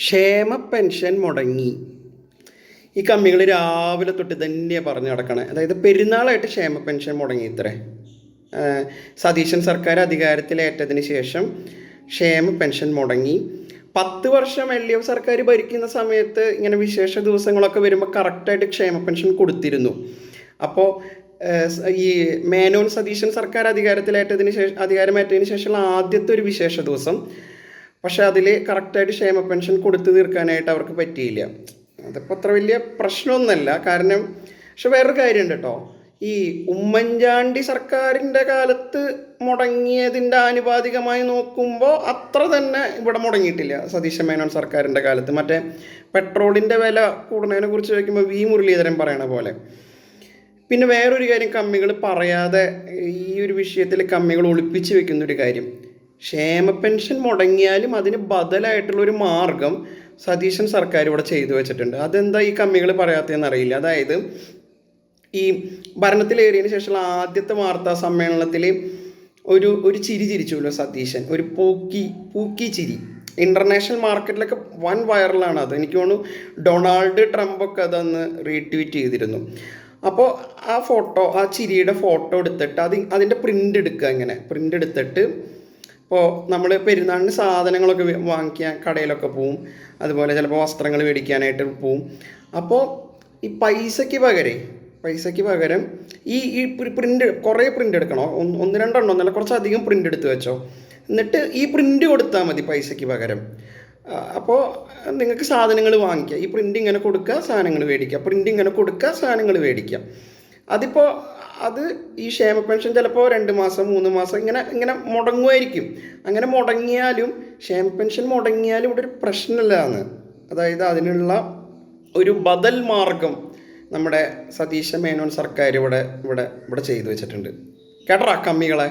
ക്ഷേമ പെൻഷൻ മുടങ്ങി. ഈ കമ്മികൾ രാവിലെ തൊട്ട് തന്നെയാണ് പറഞ്ഞു നടക്കണേ. അതായത് പെരുന്നാളായിട്ട് ക്ഷേമ പെൻഷൻ മുടങ്ങി ഇത്രേ. സതീശൻ സർക്കാർ അധികാരത്തിലേറ്റതിന് ശേഷം ക്ഷേമ പെൻഷൻ മുടങ്ങി. 10 വർഷം LDF സർക്കാർ ഭരിക്കുന്ന സമയത്ത് ഇങ്ങനെ വിശേഷ ദിവസങ്ങളൊക്കെ വരുമ്പോൾ കറക്റ്റായിട്ട് ക്ഷേമ പെൻഷൻ കൊടുത്തിരുന്നു. അപ്പോൾ ഈ മേനോൻ സതീശൻ സർക്കാർ അധികാരമേറ്റതിന് ശേഷമുള്ള ആദ്യത്തെ ഒരു വിശേഷ ദിവസം, പക്ഷെ അതിൽ കറക്റ്റായിട്ട് ക്ഷേമ പെൻഷൻ കൊടുത്തു തീർക്കാനായിട്ട് അവർക്ക് പറ്റിയില്ല. അതിപ്പോൾ അത്ര വലിയ പ്രശ്നമൊന്നുമല്ല. കാരണം പക്ഷെ വേറൊരു കാര്യമുണ്ട് കേട്ടോ, ഈ ഉമ്മൻചാണ്ടി സർക്കാരിൻ്റെ കാലത്ത് മുടങ്ങിയതിൻ്റെ ആനുപാതികമായി നോക്കുമ്പോൾ അത്ര തന്നെ ഇവിടെ മുടങ്ങിയിട്ടില്ല സതീശ മേനോൻ സർക്കാരിൻ്റെ കാലത്ത്. മറ്റേ പെട്രോളിൻ്റെ വില കൂടുന്നതിനെ കുറിച്ച് ചോദിക്കുമ്പോൾ മുരളീധരൻ പറയണ പോലെ. പിന്നെ വേറൊരു കാര്യം കമ്മികൾ പറയാതെ ഈ ഒരു വിഷയത്തിൽ കമ്മികൾ ഒളിപ്പിച്ച് വെക്കുന്നൊരു കാര്യം, ക്ഷേമ പെൻഷൻ മുടങ്ങിയാലും അതിന് ബദലായിട്ടുള്ളൊരു മാർഗം സതീശൻ സർക്കാർ ഇവിടെ ചെയ്തു വെച്ചിട്ടുണ്ട്. അതെന്താ ഈ കമ്മികൾ പറയാത്തതെന്ന് അറിയില്ല. അതായത് ഈ ഭരണത്തിലേറിയതിന് ശേഷമുള്ള ആദ്യത്തെ വാർത്താ സമ്മേളനത്തിൽ ഒരു ചിരി ചിരിച്ചുല്ലോ സതീശൻ, ഒരു പൂക്കി ചിരി. ഇൻ്റർനാഷണൽ മാർക്കറ്റിലൊക്കെ വൻ വൈറലാണ് അത്. എനിക്ക് തോന്നുന്നു ഡൊണാൾഡ് ട്രംപൊക്കെ അതന്ന് റീട്വീറ്റ് ചെയ്തിരുന്നു. അപ്പോൾ ആ ചിരിയുടെ ഫോട്ടോ എടുത്തിട്ട് അതിൻ്റെ പ്രിൻ്റ് എടുക്കുക. ഇങ്ങനെ പ്രിൻ്റ് എടുത്തിട്ട് ഇപ്പോൾ നമ്മൾ പെരുന്നാളിന് സാധനങ്ങളൊക്കെ വാങ്ങിക്കാൻ കടയിലൊക്കെ പോവും, അതുപോലെ ചിലപ്പോൾ വസ്ത്രങ്ങൾ മേടിക്കാനായിട്ട് പോവും. അപ്പോൾ ഈ പൈസയ്ക്ക് പകരം ഈ പ്രിൻ്റ് കുറേ പ്രിൻ്റ് എടുക്കണോ, 1-2 എന്നല്ല, കുറച്ചധികം പ്രിൻ്റ് എടുത്ത് വെച്ചോ. എന്നിട്ട് ഈ പ്രിൻ്റ് കൊടുത്താൽ മതി പൈസയ്ക്ക് പകരം. അപ്പോൾ നിങ്ങൾക്ക് സാധനങ്ങൾ വാങ്ങിക്കുക, ഈ പ്രിൻ്റ് ഇങ്ങനെ കൊടുക്കുക, സാധനങ്ങൾ മേടിക്കുക, പ്രിൻ്റ് ഇങ്ങനെ കൊടുക്കുക, സാധനങ്ങൾ മേടിക്കുക. അതിപ്പോൾ ഈ ക്ഷേമ പെൻഷൻ ചിലപ്പോൾ 2 മാസം 3 മാസം ഇങ്ങനെ മുടങ്ങുമായിരിക്കും. അങ്ങനെ മുടങ്ങിയാലും ക്ഷേമ പെൻഷൻ മുടങ്ങിയാലും ഇവിടെ ഒരു പ്രശ്നമില്ലാന്ന്. അതായത് അതിനുള്ള ഒരു ബദൽ മാർഗം നമ്മുടെ സതീശ മേനോൻ സർക്കാർ ഇവിടെ ചെയ്തു വെച്ചിട്ടുണ്ട്. കേട്ടറാ കമ്മികളെ.